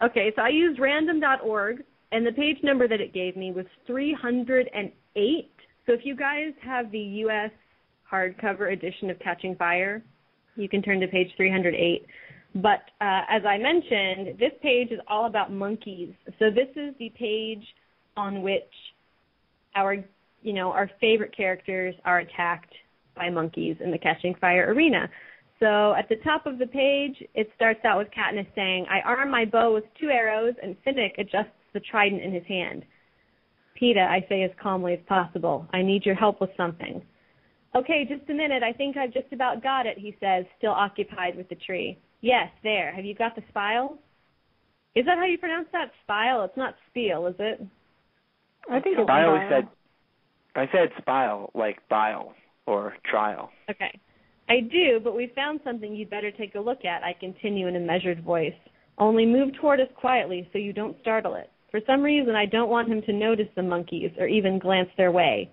Okay, so I used random.org, and the page number that it gave me was 308. So if you guys have the U.S. hardcover edition of Catching Fire, you can turn to page 308. But as I mentioned, this page is all about monkeys. So this is the page on which our favorite characters are attacked by monkeys in the Catching Fire arena. So at the top of the page, it starts out with Katniss saying, "I arm my bow with 2 arrows, and Finnick adjusts the trident in his hand. Peeta, I say as calmly as possible, I need your help with something." "Okay, just a minute. I think I've just about got it," he says, still occupied with the tree. "Yes, there. Have you got the spile?" Is that how you pronounce that? Spile? It's not spiel, is it? I think it's spile. I said spile, like bile or trial. Okay. "I do, but we found something you'd better take a look at," I continue in a measured voice. "Only move toward us quietly so you don't startle it. For some reason, I don't want him to notice the monkeys or even glance their way.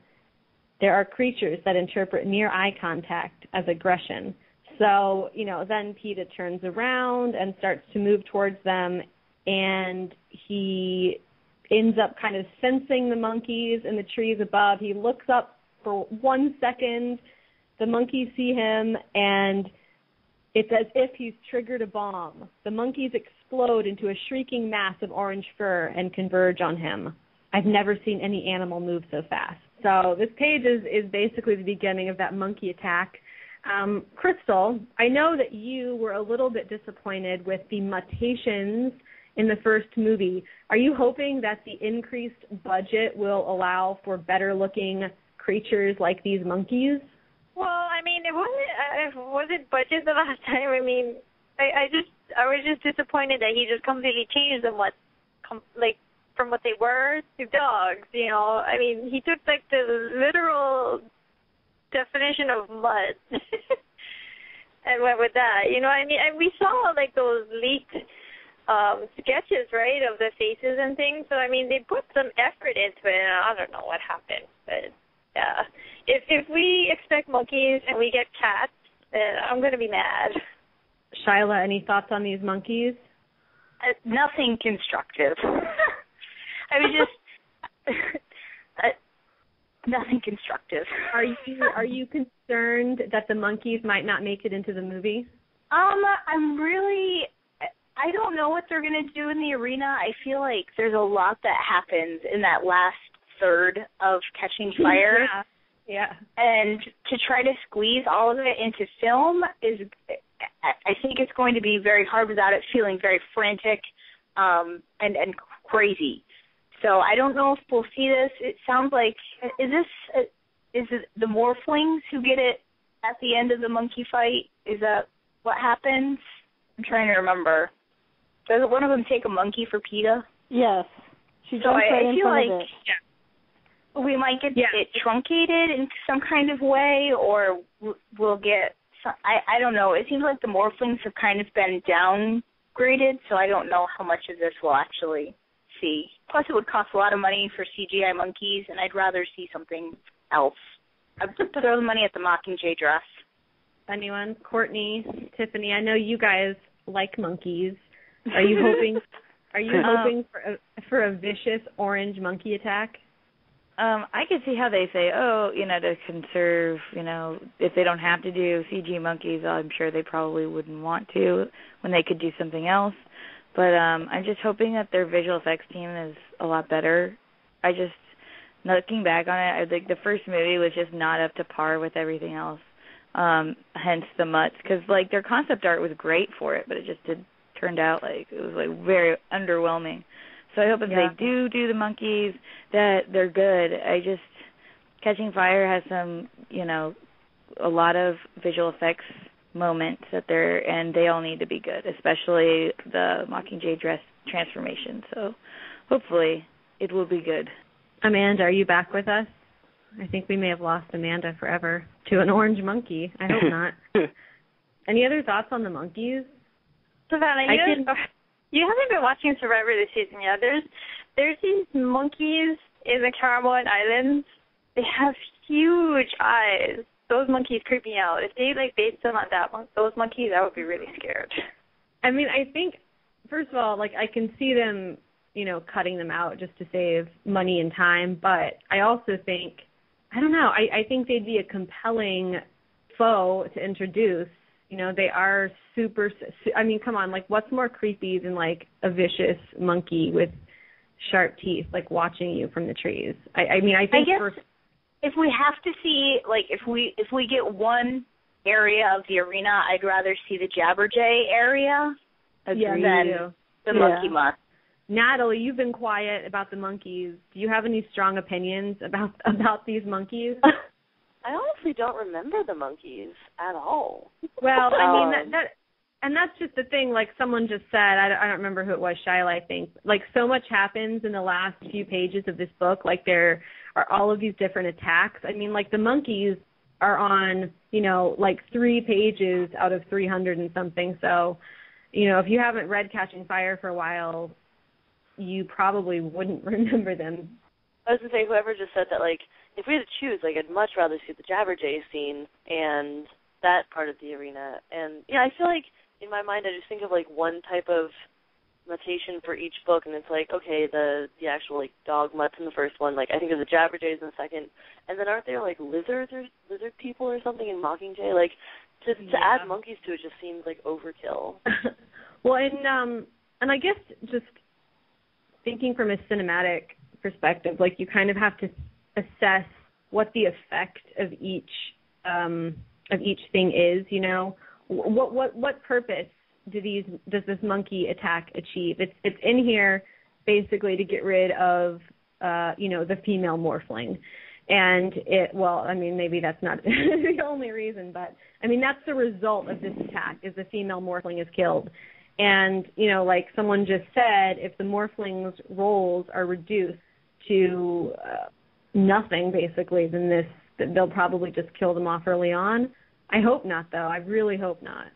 There are creatures that interpret near eye contact as aggression." So, then Peeta turns around and starts to move towards them, and he ends up kind of sensing the monkeys in the trees above. He looks up for 1 second. The monkeys see him, and it's as if he's triggered a bomb. The monkeys explode into a shrieking mass of orange fur and converge on him. I've never seen any animal move so fast. So this page is basically the beginning of that monkey attack. Crystal, I know that you were a little bit disappointed with the mutations in the first movie. Are you hoping that the increased budget will allow for better-looking creatures like these monkeys? Well, I mean, it wasn't budget the last time. I mean, I was just disappointed that he just completely changed them, from what they were to dogs. I mean, he took the literal definition of mud and went with that. I mean, and we saw those leaked sketches, right, of the faces and things. So I mean, they put some effort into it, and I don't know what happened, but. Yeah. If we expect monkeys and we get cats, then I'm going to be mad. Shylah, any thoughts on these monkeys? Nothing constructive. Nothing constructive. Are you concerned that the monkeys might not make it into the movie? I don't know what they're going to do in the arena. I feel like there's a lot that happens in that last third of Catching Fire. Yeah. And to try to squeeze all of it into film I think it's going to be very hard without it feeling very frantic and crazy. So I don't know if we'll see this. It sounds like, is it the Morphlings who get it at the end of the monkey fight? Is that what happens? I'm trying to remember. Does one of them take a monkey for Peeta? Yes. She jumps right in front of it. Yeah. We might get it truncated in some kind of way, or we'll get some, I don't know. It seems like the Morphlings have kind of been downgraded, so I don't know how much of this we'll actually see. Plus, it would cost a lot of money for CGI monkeys, and I'd rather see something else. I'd throw the money at the Mockingjay dress. Anyone? Courtney, Tiffany, I know you guys like monkeys. Are you hoping? Are you hoping for a vicious orange monkey attack? I could see how they say, to conserve, if they don't have to do CG monkeys, I'm sure they probably wouldn't want to when they could do something else. But I'm just hoping that their visual effects team is a lot better. Looking back on it, I think the first movie was just not up to par with everything else, hence the mutts. Because, their concept art was great for it, but it just turned out it was, very underwhelming. So I hope if they do the monkeys that they're good. Catching Fire has some, a lot of visual effects moments and they all need to be good, especially the Mockingjay dress transformation. So hopefully it will be good. Amanda, are you back with us? I think we may have lost Amanda forever to an orange monkey. I hope not. Any other thoughts on the monkeys? Savannah, you haven't been watching Survivor this season yet. There's these monkeys in the Cameron Islands. They have huge eyes. Those monkeys creep me out. If they based them on those monkeys, I would be really scared. I mean, I think first of all, like, I can see them, you know, cutting them out just to save money and time, but I also think, I don't know, I think they'd be a compelling foe to introduce. You know, they are super, I mean, come on, like, what's more creepy than, like, a vicious monkey with sharp teeth, like, watching you from the trees? I mean, I think if we have to see, like, if we get one area of the arena, I'd rather see the Jabberjay area than the monkey musk. Natalie, you've been quiet about the monkeys. Do you have any strong opinions about these monkeys? I honestly don't remember the monkeys at all. Well, I mean, and that's just the thing, like someone just said, I don't remember who it was, Shylah, I think, like so much happens in the last few pages of this book, like there are all of these different attacks. I mean, like the monkeys are on, you know, like 3 pages out of 300 and something, so, you know, if you haven't read Catching Fire for a while, you probably wouldn't remember them. I was going to say, whoever just said that, like, if we had to choose, like, I'd much rather see the Jabberjay scene and that part of the arena. And, yeah, I feel like in my mind I just think of, like, one type of notation for each book, and it's like, okay, the actual, like, dog mutts in the first one, like, I think of the Jabberjays in the second, and then aren't there, like, lizards or lizard people or something in Mockingjay? Like, to add monkeys to it just seems like overkill. Well, and I guess just thinking from a cinematic perspective, like, you kind of have to assess what the effect of each thing is, you know. What purpose does this monkey attack achieve? It's in here basically to get rid of you know, the female morphling. And I mean, maybe that's not the only reason, but I mean, that's the result of this attack, is the female morphling is killed. And, you know, like someone just said, if the morphling's roles are reduced to nothing, basically, then they'll probably just kill them off early on. I hope not, though. I really hope not.